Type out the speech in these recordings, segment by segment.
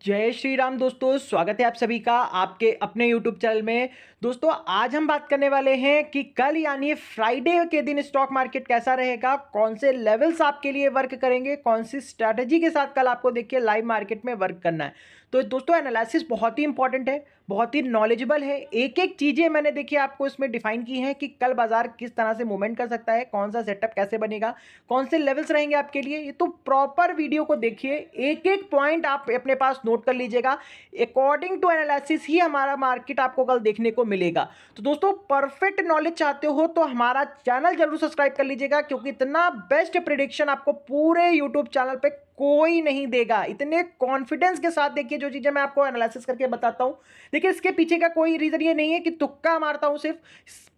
जय श्री राम दोस्तों, स्वागत है आप सभी का आपके अपने YouTube चैनल में। दोस्तों आज हम बात करने वाले हैं कि कल यानी फ्राइडे के दिन स्टॉक मार्केट कैसा रहेगा, कौन से लेवल्स आपके लिए वर्क करेंगे, कौन सी स्ट्रैटेजी के साथ कल आपको देखिए लाइव मार्केट में वर्क करना है। तो दोस्तों एनालिसिस बहुत ही इंपॉर्टेंट है, बहुत ही नॉलेजेबल है। एक एक चीज़ें मैंने देखिए आपको इसमें डिफाइन की हैं कि कल बाजार किस तरह से मूवमेंट कर सकता है, कौन सा सेटअप कैसे बनेगा, कौन से लेवल्स रहेंगे आपके लिए। ये तो प्रॉपर वीडियो को देखिए, एक एक पॉइंट आप अपने पास नोट कर लीजिएगा। अकॉर्डिंग टू एनालिसिस ही हमारा मार्केट आपको कल देखने को मिलेगा। तो दोस्तों परफेक्ट नॉलेज चाहते हो तो हमारा चैनल जरूर सब्सक्राइब कर लीजिएगा, क्योंकि इतना बेस्ट प्रिडिक्शन आपको पूरे यूट्यूब चैनल पे कोई नहीं देगा। इतने कॉन्फिडेंस के साथ देखिए जो चीजें मैं आपको एनालिसिस करके बताता हूं, देखिए इसके पीछे का कोई रीजन ये नहीं है कि तुक्का मारता हूं, सिर्फ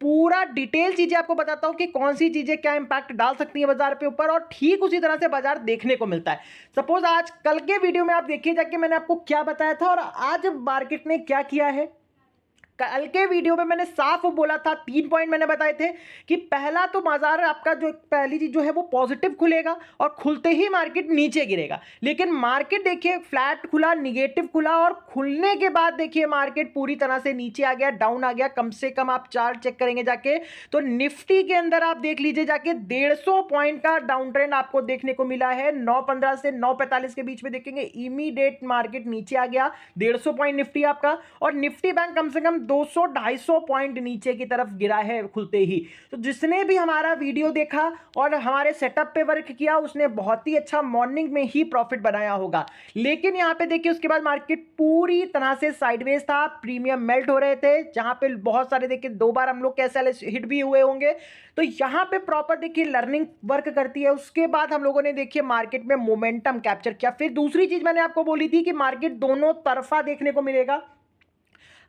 पूरा डिटेल चीजें आपको बताता हूं कि कौन सी चीजें क्या इंपैक्ट डाल सकती है बाजार पे ऊपर, और ठीक उसी तरह से बाजार देखने को मिलता है। सपोज आज कल के वीडियो में आप देखिए जाके मैंने आपको क्या बताया था और आज मार्केट ने क्या किया है। कल के वीडियो में मैंने साफ बोला था, 3 पॉइंट मैंने बताए थे कि पहला तो बाजार आपका जो पहली चीज जो है वो पॉजिटिव खुलेगा और खुलते ही मार्केट नीचे गिरेगा। लेकिन मार्केट देखिए फ्लैट खुला, निगेटिव खुला, और खुलने के बाद देखिए मार्केट पूरी तरह से नीचे आ गया, डाउन आ गया। कम से कम आप चार्ट चेक करेंगे जाके तो निफ्टी के अंदर आप देख लीजिए जाके 150 पॉइंट का डाउन ट्रेंड आपको देखने को मिला है। 9:15 से 9:45 के बीच में देखेंगे इमीडिएट मार्केट नीचे आ गया, 150 पॉइंट निफ्टी आपका। और निफ्टी बैंक कम से कम 200-250 पॉइंट नीचे की तरफ गिरा है खुलते ही। तो जिसने भी हमारा वीडियो देखा और हमारे सेटअप पे वर्क किया उसने बहुत ही अच्छा मॉर्निंग में ही प्रॉफिट बनाया होगा। लेकिन यहां पे देखिए उसके बाद मार्केट पूरी तरह से साइडवेज था, प्रीमियम मेल्ट हो रहे थे, जहां पे बहुत सारे देखिए 2 बार हम लोग कैसे हिट भी हुए होंगे। तो यहां पे प्रॉपर देखिए लर्निंग वर्क करती है। उसके बाद हम लोगों ने देखिए मार्केट में मोमेंटम कैप्चर किया। फिर दूसरी चीज मैंने आपको बोली थी कि मार्केट दोनों तरफा देखने को मिलेगा।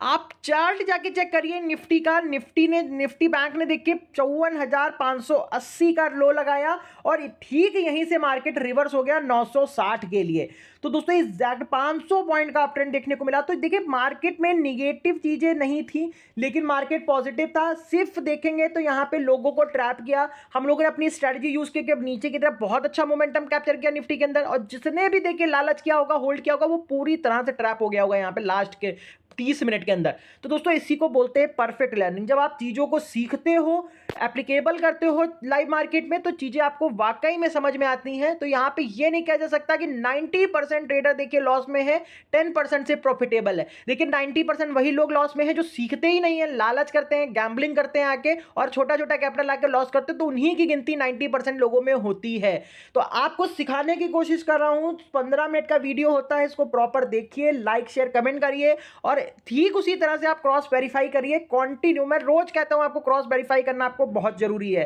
आप चार्ट जाके चेक करिए निफ्टी का, निफ्टी बैंक ने देखिए 54,580 का लो लगाया और ठीक यहीं से मार्केट रिवर्स हो गया 960 के लिए। तो दोस्तों एग्जैक्ट 500 पॉइंट का अपट्रेंड देखने को मिला। तो देखिए मार्केट में निगेटिव चीजें नहीं थी, लेकिन मार्केट पॉजिटिव था। सिर्फ देखेंगे तो यहां पे लोगों को ट्रैप किया, हम लोगों ने अपनी स्ट्रेटजी यूज की कि अब नीचे की तरफ बहुत अच्छा मोमेंटम कैप्चर किया निफ्टी के अंदर, और जिसने भी देखिए लालच किया होगा, होल्ड किया होगा, वो पूरी तरह से ट्रैप हो गया होगा यहां पे लास्ट के 30 मिनट के अंदर। तो दोस्तों इसी को बोलते हैं परफेक्ट लर्निंग। जब आप चीजों को सीखते हो, एप्लीकेबल करते हो लाइव मार्केट में, तो चीजें आपको वाकई में समझ में आती हैं। तो यहां पे ये नहीं कहा जा सकता कि 90% ट्रेडर देखिए लॉस में है, 10% से प्रॉफिटेबल है। लेकिन 90% वही लोग लॉस में है जो सीखते ही नहीं है, लालच करते हैं, गैम्बलिंग करते हैं आके, और छोटा छोटा कैपिटल आके लॉस करते हैं। तो उन्हीं की गिनती 90% लोगों में होती है। तो आपको सिखाने की कोशिश कर रहा हूं, 15 मिनट का वीडियो होता है, इसको प्रॉपर देखिए, लाइक शेयर कमेंट करिए, और ठीक उसी तरह से आप क्रॉस वेरीफाई करिए कंटिन्यू। मैं रोज कहता हूं आपको क्रॉस वेरीफाई करना आपको बहुत जरूरी है।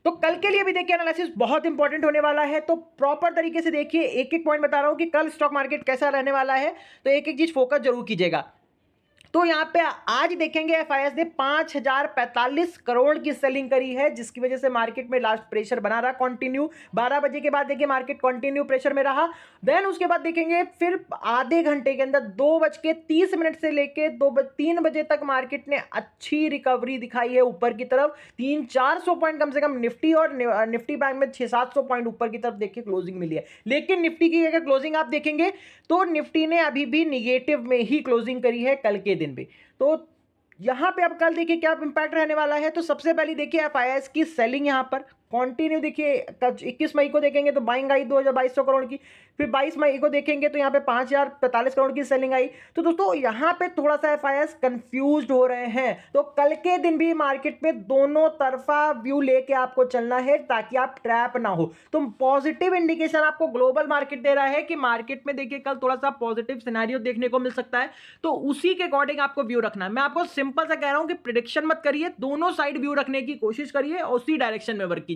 तो कल के लिए भी देखिए एनालिसिस बहुत इंपॉर्टेंट होने वाला है। तो प्रॉपर तरीके से देखिए, एक एक पॉइंट बता रहा हूं कि कल स्टॉक मार्केट कैसा रहने वाला है, तो एक एक चीज फोकस जरूर कीजिएगा। तो यहां पे आज देखेंगे एफआईएस ने 5045 करोड़ की सेलिंग करी है, जिसकी वजह से मार्केट में लास्ट प्रेशर बना रहा कंटिन्यू। 12 बजे के बाद देखिए मार्केट कंटिन्यू प्रेशर में रहा। देन उसके बाद देखेंगे फिर आधे घंटे के अंदर 2:30 से लेके 3 बजे तक मार्केट ने अच्छी रिकवरी दिखाई है ऊपर की तरफ। 300-400 पॉइंट कम से कम निफ्टी और निफ्टी बैंक में 600-700 पॉइंट ऊपर की तरफ देखिए क्लोजिंग मिली है। लेकिन निफ्टी की अगर क्लोजिंग आप देखेंगे तो निफ्टी ने अभी भी निगेटिव में ही क्लोजिंग करी है कल के दिन भी। तो यहां पे अब कल देखिए क्या इंपैक्ट रहने वाला है। तो सबसे पहले देखिए एफआईएस की सेलिंग यहां पर कंटिन्यू देखिए। 21 मई को देखेंगे तो बाइंग आई 2200 करोड़ की। फिर 22 मई को देखेंगे तो यहां पे 5045 करोड़ की सेलिंग आई। तो दोस्तों यहां पे थोड़ा सा एफआईएस कंफ्यूज्ड हो रहे हैं। तो कल के दिन भी मार्केट में दोनों तरफा व्यू लेके आपको चलना है, ताकि आप ट्रैप ना हो। तो पॉजिटिव इंडिकेशन आपको ग्लोबल मार्केट दे रहा है कि मार्केट में देखिए कल थोड़ा सा पॉजिटिव सिनेरियो देखने को मिल सकता है। तो उसी के अकॉर्डिंग आपको व्यू रखना है। मैं आपको सिंपल सा कह रहा हूं कि प्रिडिक्शन मत करिए, दोनों साइड व्यू रखने की कोशिश करिए और उसी डायरेक्शन में वर्क कीजिए।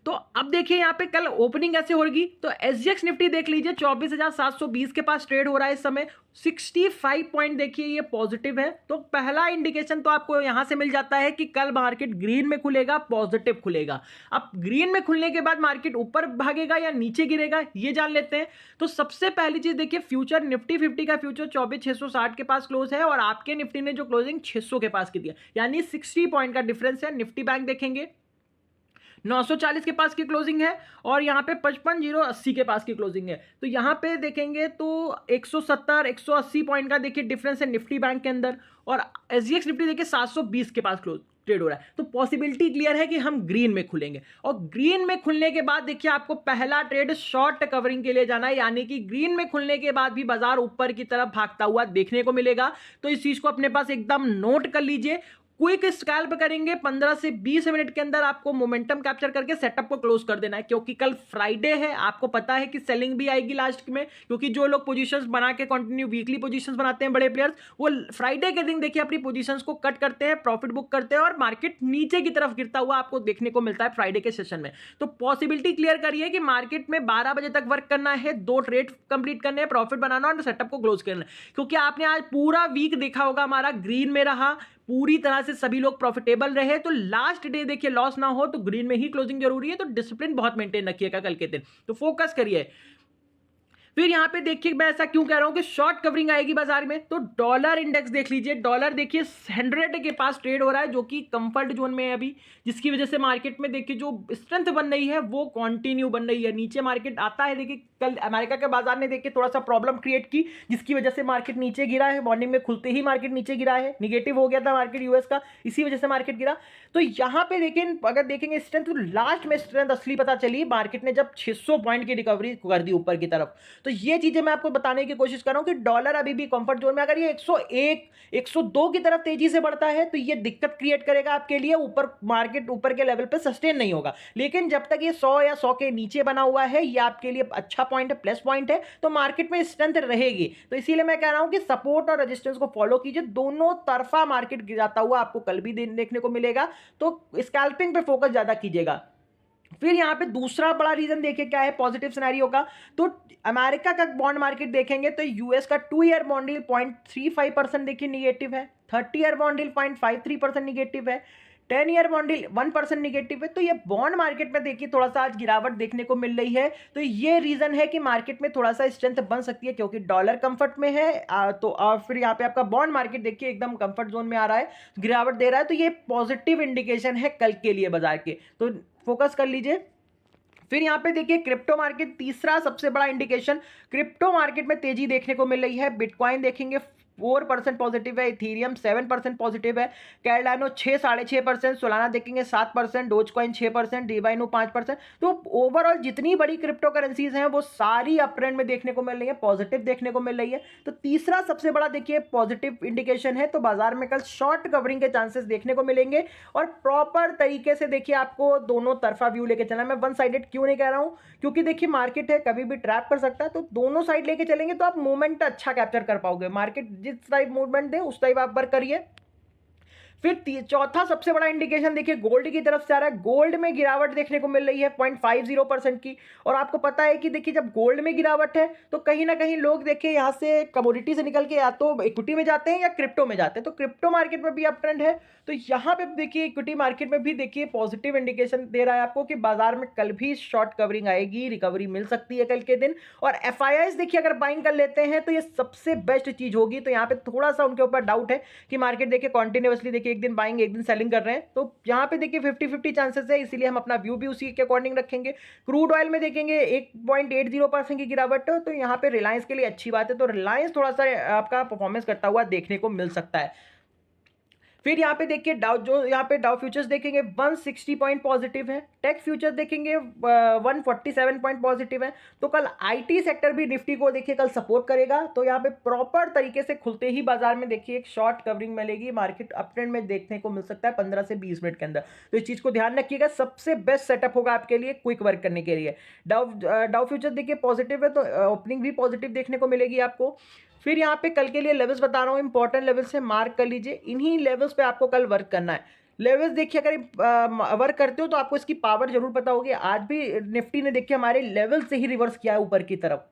तो अब देखिए यहां पे कल ओपनिंग कैसे होगी। तो एसजीएक्स निफ्टी देख लीजिए 24,720 के पास ट्रेड हो रहा है इस समय। 65 पॉइंट देखिए ये पॉजिटिव है। तो पहला इंडिकेशन तो आपको यहां से मिल जाता है कि कल मार्केट ग्रीन में खुलेगा, पॉजिटिव खुलेगा। अब ग्रीन में खुलने के बाद मार्केट ऊपर भागेगा या नीचे गिरेगा ये जान लेते हैं। तो सबसे पहली चीज देखिए, फ्यूचर निफ्टी 50 का फ्यूचर 24,660 के पास क्लोज है, और आपके निफ्टी ने जो क्लोजिंग 600 के पास की दिया, यानी 60 पॉइंट का डिफरेंस है। निफ्टी बैंक देखेंगे 940 के पास की क्लोजिंग है और यहाँ पे 55,080 के पास की क्लोजिंग है। तो यहाँ पे देखेंगे तो 170 180 पॉइंट का देखिए डिफरेंस है निफ्टी बैंक के अंदर, और SGX निफ्टी देखिए 720 के पास क्लोज ट्रेड हो रहा है। तो पॉसिबिलिटी क्लियर है कि हम ग्रीन में खुलेंगे, और ग्रीन में खुलने के बाद देखिए आपको पहला ट्रेड शॉर्ट कवरिंग के लिए जाना है, यानी कि ग्रीन में खुलने के बाद भी बाजार ऊपर की तरफ भागता हुआ देखने को मिलेगा। तो इस चीज को अपने पास एकदम नोट कर लीजिए। क्विक स्कैल्प करेंगे, 15 से 20 मिनट के अंदर आपको मोमेंटम कैप्चर करके सेटअप को क्लोज कर देना है, क्योंकि कल फ्राइडे है। आपको पता है कि सेलिंग भी आएगी लास्ट में, क्योंकि जो लोग पोजीशंस बना के कंटिन्यू वीकली पोजीशंस बनाते हैं बड़े प्लेयर्स, वो फ्राइडे के दिन देखिए अपनी पोजीशंस को कट करते हैं, प्रॉफिट बुक करते हैं, और मार्केट नीचे की तरफ गिरता हुआ आपको देखने को मिलता है फ्राइडे के सेशन में। तो पॉसिबिलिटी क्लियर करिए कि मार्केट में 12 बजे तक वर्क करना है, 2 ट्रेड कंप्लीट करने हैं, प्रॉफिट बनाना और सेटअप को क्लोज करना है। क्योंकि आपने आज पूरा वीक देखा होगा हमारा ग्रीन में रहा, पूरी तरह से सभी लोग प्रॉफिटेबल रहे। तो लास्ट डे देखिए लॉस ना हो, तो ग्रीन में ही क्लोजिंग जरूरी है। तो डिसिप्लिन बहुत मेंटेन रखिएगा कल के दिन, तो फोकस करिए। फिर यहां पे देखिए मैं ऐसा क्यों कह रहा हूं कि शॉर्ट कवरिंग आएगी बाजार में, तो डॉलर इंडेक्स देख लीजिए। डॉलर देखिए 100 के पास ट्रेड हो रहा है, जो कि कंफर्ट जोन में है अभी, जिसकी वजह से मार्केट में देखिए जो स्ट्रेंथ बन रही है वो कंटिन्यू बन रही है। नीचे मार्केट आता है, देखिए कल अमेरिका के बाजार ने देखिए थोड़ा सा प्रॉब्लम क्रिएट की, जिसकी वजह से मार्केट नीचे गिरा है। मॉर्निंग में खुलते ही मार्केट नीचे गिरा है, निगेटिव हो गया था मार्केट यूएस का, इसी वजह से मार्केट गिरा। तो यहां पे देखिए अगर देखेंगे स्ट्रेंथ, तो लास्ट में स्ट्रेंथ असली पता चली मार्केट ने जब 600 पॉइंट की रिकवरी कर दी ऊपर की तरफ। तो ये चीजें मैं आपको बताने की कोशिश कर रहा हूं कि डॉलर अभी भी कंफर्ट जोन में, अगर ये 101 102 की तरफ तेजी से बढ़ता है तो ये दिक्कत क्रिएट करेगा आपके लिए, ऊपर मार्केट ऊपर के लेवल पे सस्टेन नहीं होगा। लेकिन जब तक ये 100 या 100 के नीचे बना हुआ है, ये आपके लिए अच्छा पॉइंट है, प्लस पॉइंट है, तो मार्केट में स्ट्रेंथ रहेगी। तो इसीलिए मैं कह रहा हूं कि सपोर्ट और रेजिस्टेंस को फॉलो कीजिए, दोनों तरफा मार्केट गिराता हुआ आपको कल भी देखने को मिलेगा। तो स्कैल्पिंग पे फोकस ज्यादा कीजिएगा। फिर यहां पे दूसरा बड़ा रीजन देखिए क्या है पॉजिटिव सिनेरियो का, तो अमेरिका का बॉन्ड मार्केट देखेंगे तो यूएस का 2 ईयर बॉन्ड यील्ड 0.35% देखिए निगेटिव है, 30 ईयर बॉन्ड यील्ड 0.53% निगेटिव है, 10 ईयर बॉन्ड यील्ड 1% निगेटिव है। तो ये बॉन्ड मार्केट में देखिए थोड़ा सा आज गिरावट देखने को मिल रही है। तो ये रीजन है कि मार्केट में थोड़ा सा स्ट्रेंथ बन सकती है, क्योंकि डॉलर कंफर्ट में है। फिर यहाँ पे आपका बॉन्ड मार्केट देखिए एकदम कंफर्ट जोन में आ रहा है, गिरावट दे रहा है। तो ये पॉजिटिव इंडिकेशन है कल के लिए बाजार के, तो फोकस कर लीजिए। फिर यहां पे देखिए क्रिप्टो मार्केट, तीसरा सबसे बड़ा इंडिकेशन, क्रिप्टो मार्केट में तेजी देखने को मिल रही है। बिटकॉइन देखेंगे 4% पॉजिटिव है, इथीरियम 7% पॉजिटिव है, कैरडानो 6-6.5%, सोलाना देखेंगे 7%, डोजकॉइन 6%, डिवाइनो 5%। तो ओवरऑल जितनी बड़ी क्रिप्टो करेंसीज हैं वो सारी अप ट्रेंड में देखने को मिल रही है, पॉजिटिव देखने को मिल रही है। तो तीसरा सबसे बड़ा देखिए पॉजिटिव इंडिकेशन है। तो बाजार में कल शॉर्ट कवरिंग के चांसेस देखने को मिलेंगे, और प्रॉपर तरीके से देखिए आपको दोनों तरफा व्यू लेके चलना। मैं वन साइडेड क्यों नहीं कह रहा हूं, क्योंकि देखिए मार्केट है, कभी भी ट्रैप कर सकता है। तो दोनों साइड लेके चलेंगे तो आप मूवमेंट अच्छा कैप्चर कर पाओगे। मार्केट जिस टाइप मूवमेंट दे उस टाइप आप वर्क करिए। फिर चौथा सबसे बड़ा इंडिकेशन देखिए गोल्ड की तरफ से आ रहा है। गोल्ड में गिरावट देखने को मिल रही है 0.50% की, और आपको पता है कि देखिए जब गोल्ड में गिरावट है तो कहीं ना कहीं लोग देखिए यहां से कमोडिटी से निकल के या तो इक्विटी में जाते हैं या क्रिप्टो में जाते हैं। तो क्रिप्टो मार्केट में भी अप ट्रेंड है। तो यहां पे देखिए इक्विटी मार्केट में भी देखिए पॉजिटिव इंडिकेशन दे रहा है आपको कि बाजार में कल भी शॉर्ट कवरिंग आएगी, रिकवरी मिल सकती है कल के दिन। और एफआईआईज देखिए अगर बाइंग कर लेते हैं तो ये सबसे बेस्ट चीज होगी। तो यहाँ पे थोड़ा सा उनके ऊपर डाउट है कि मार्केट देखिए कॉन्टिन्यूसली देखिए एक दिन बाइंग एक दिन सेलिंग कर रहे हैं। तो यहाँ पे देखिए 50-50 चांसेस है, इसीलिए हम अपना व्यू भी उसी के अकॉर्डिंग रखेंगे। क्रूड ऑयल में देखेंगे 1.80% की गिरावट, तो यहाँ पे रिलायंस के लिए अच्छी बात है। तो रिलायंस थोड़ा सा आपका परफॉर्मेंस करता हुआ देखने को मिल सकता है। फिर यहाँ पे देखिए डाउ फ्यूचर्स देखेंगे 160 पॉइंट पॉजिटिव है, टेक फ्यूचर्स देखेंगे 147 पॉइंट पॉजिटिव है। तो कल आईटी सेक्टर भी निफ्टी को देखिए कल सपोर्ट करेगा। तो यहाँ पे प्रॉपर तरीके से खुलते ही बाजार में देखिए एक शॉर्ट कवरिंग मिलेगी, मार्केट अप ट्रेंड में देखने को मिल सकता है 15 से 20 मिनट के अंदर। तो इस चीज को ध्यान रखिएगा, सबसे बेस्ट सेटअप होगा आपके लिए क्विक वर्क करने के लिए। डाउ फ्यूचर्स देखिए पॉजिटिव है, तो ओपनिंग भी पॉजिटिव देखने को मिलेगी आपको। फिर यहाँ पे कल के लिए लेवल्स बता रहा हूँ, इंपॉर्टेंट लेवल्स से मार्क कर लीजिए। इन्हीं लेवल्स पे आपको कल वर्क करना है। लेवल्स देखिए अगर वर्क करते हो तो आपको इसकी पावर जरूर पता होगी। आज भी निफ्टी ने देखिए हमारे लेवल से ही रिवर्स किया है ऊपर की तरफ।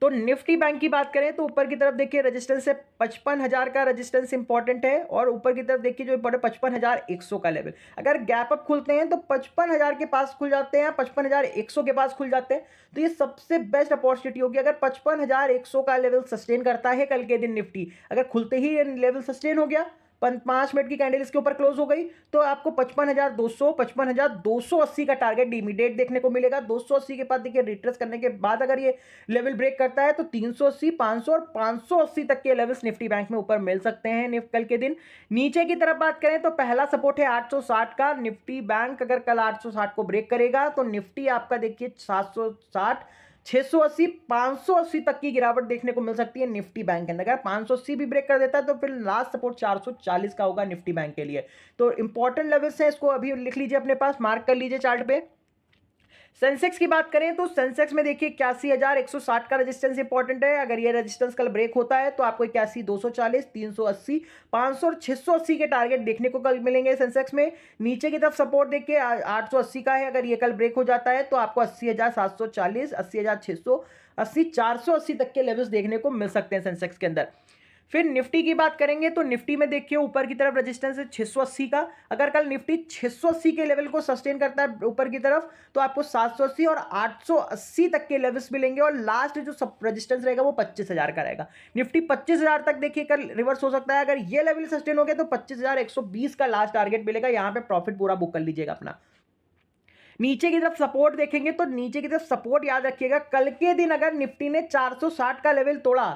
तो निफ्टी बैंक की बात करें तो ऊपर की तरफ देखिए रेजिस्टेंस है 55,000 का रेजिस्टेंस इंपॉर्टेंट है, और ऊपर की तरफ देखिए जो इंपॉर्टेंट 55,100 का लेवल। अगर गैप अप खुलते हैं तो 55,000 के पास खुल जाते हैं, 55,100 के पास खुल जाते हैं। तो ये सबसे बेस्ट अपॉर्चुनिटी होगी। अगर 55,100 का लेवल सस्टेन करता है कल के दिन निफ्टी, अगर खुलते ही लेवल सस्टेन हो गया 5 मिनट की कैंडल इसके ऊपर क्लोज हो गई तो आपको 55,200 55,280 का टारगेट इमीडिएट देखने को मिलेगा। 280 के बाद देखिए रिट्रेस करने के बाद अगर ये लेवल ब्रेक करता है तो 380, 500 और 580 तक के लेवल्स निफ्टी बैंक में ऊपर मिल सकते हैं कल के दिन। नीचे की तरफ बात करें तो पहला सपोर्ट है 860 का। निफ्टी बैंक अगर कल 860 को ब्रेक करेगा तो निफ्टी आपका देखिए 760, 680, 580 तक की गिरावट देखने को मिल सकती है निफ्टी बैंक के अंदर। अगर 580 भी ब्रेक कर देता है तो फिर लास्ट सपोर्ट 440 का होगा निफ्टी बैंक के लिए। तो इंपॉर्टेंट लेवल्स हैं, इसको अभी लिख लीजिए अपने पास, मार्क कर लीजिए चार्ट पे। सेंसेक्स की बात करें तो सेंसेक्स में देखिए 81,160 का रेजिस्टेंस इंपॉर्टेंट है। अगर ये रेजिस्टेंस कल ब्रेक होता है तो आपको 81,240, 380, 500 और 680 के टारगेट देखने को कल मिलेंगे सेंसेक्स में। नीचे की तरफ सपोर्ट देखिए 880 का है। अगर ये कल ब्रेक हो जाता है तो आपको 80,740, 80,680, 480 तक के लेवल्स देखने को मिल सकते हैं सेंसेक्स के अंदर। फिर निफ्टी की बात करेंगे तो निफ्टी में देखिए ऊपर की तरफ रेजिस्टेंस है 680 का। अगर कल निफ्टी 680 के लेवल को सस्टेन करता है ऊपर की तरफ तो आपको 780 और 880 तक के लेवल्स मिलेंगे और लास्ट जो सब रेजिस्टेंस रहेगा वो 25,000 का रहेगा। निफ्टी 25,000 तक देखिए कल रिवर्स हो सकता है। अगर ये लेवल सस्टेन हो गया तो 25,120 का लास्ट टारगेट मिलेगा। यहां पे प्रॉफिट पूरा बुक कर लीजिएगा अपना। नीचे की तरफ सपोर्ट देखेंगे तो नीचे की तरफ सपोर्ट याद रखिएगा, कल के दिन अगर निफ्टी ने 460 का लेवल तोड़ा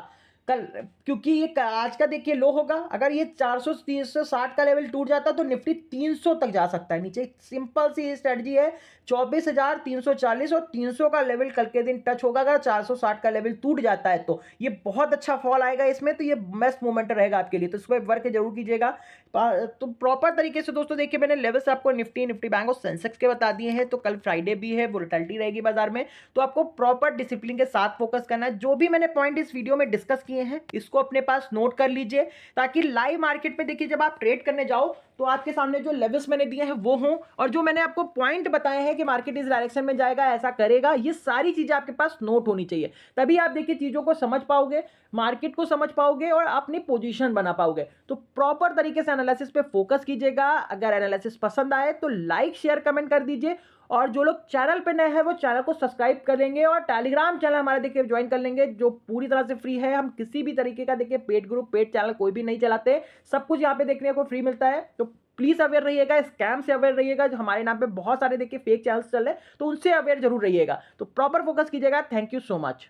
कल, क्योंकि ये आज का देखिए लो होगा, अगर ये 400 360 का लेवल टूट जाता तो निफ्टी 300 तक जा सकता है नीचे। सिंपल सी स्ट्रेटजी है, 24,340 और 300 का लेवल कल के दिन टच होगा। अगर 460 का लेवल टूट जाता है तो ये बहुत अच्छा फॉल आएगा इसमें, तो ये बेस्ट मोमेंट रहेगा आपके लिए, तो इस पर वर्क जरूर कीजिएगा। तो प्रॉपर तरीके से दोस्तों देखिए मैंने लेवल्स आपको निफ्टी बैंक और सेंसेक्स के बता दिए हैं। तो कल फ्राइडे भी है, वोलेटिलिटी रहेगी बाजार में, तो आपको प्रॉपर डिसिप्लिन के साथ फोकस करना है। जो भी मैंने पॉइंट इस वीडियो में डिस्कस किए हैं इसको अपने पास नोट कर लीजिए, ताकि लाइव मार्केट में देखिए जब आप ट्रेड करने जाओ तो आपके सामने जो लेवल्स मैंने दिए हैं वो हों, और जो मैंने आपको पॉइंट बताए हैं कि मार्केट इस डायरेक्शन में जाएगा, ऐसा करेगा, ये सारी चीजें आपके पास नोट होनी चाहिए। तभी आप देखिए चीजों को समझ पाओगे, मार्केट को समझ पाओगे और अपनी पोजीशन बना पाओगे। तो प्रॉपर तरीके से एनालिसिस पे फोकस कीजिएगा। अगर एनालिसिस पसंद आए तो लाइक शेयर कमेंट कर दीजिए, और जो लोग चैनल पे नए हैं वो चैनल को सब्सक्राइब कर लेंगे और टेलीग्राम चैनल हमारे देखिए ज्वाइन कर लेंगे, जो पूरी तरह से फ्री है। हम किसी भी तरीके का देखिए पेड ग्रुप, पेड चैनल कोई भी नहीं चलाते, सब कुछ यहाँ पे देखने को फ्री मिलता है। तो प्लीज अवेयर रहिएगा, स्कैम से अवेयर रहिएगा। जो हमारे नाम पे बहुत सारे देखिए फेक चैनल्स चल रहे हैं तो उनसे अवेयर जरूर रहिएगा। तो प्रॉपर फोकस कीजिएगा। Thank you so much.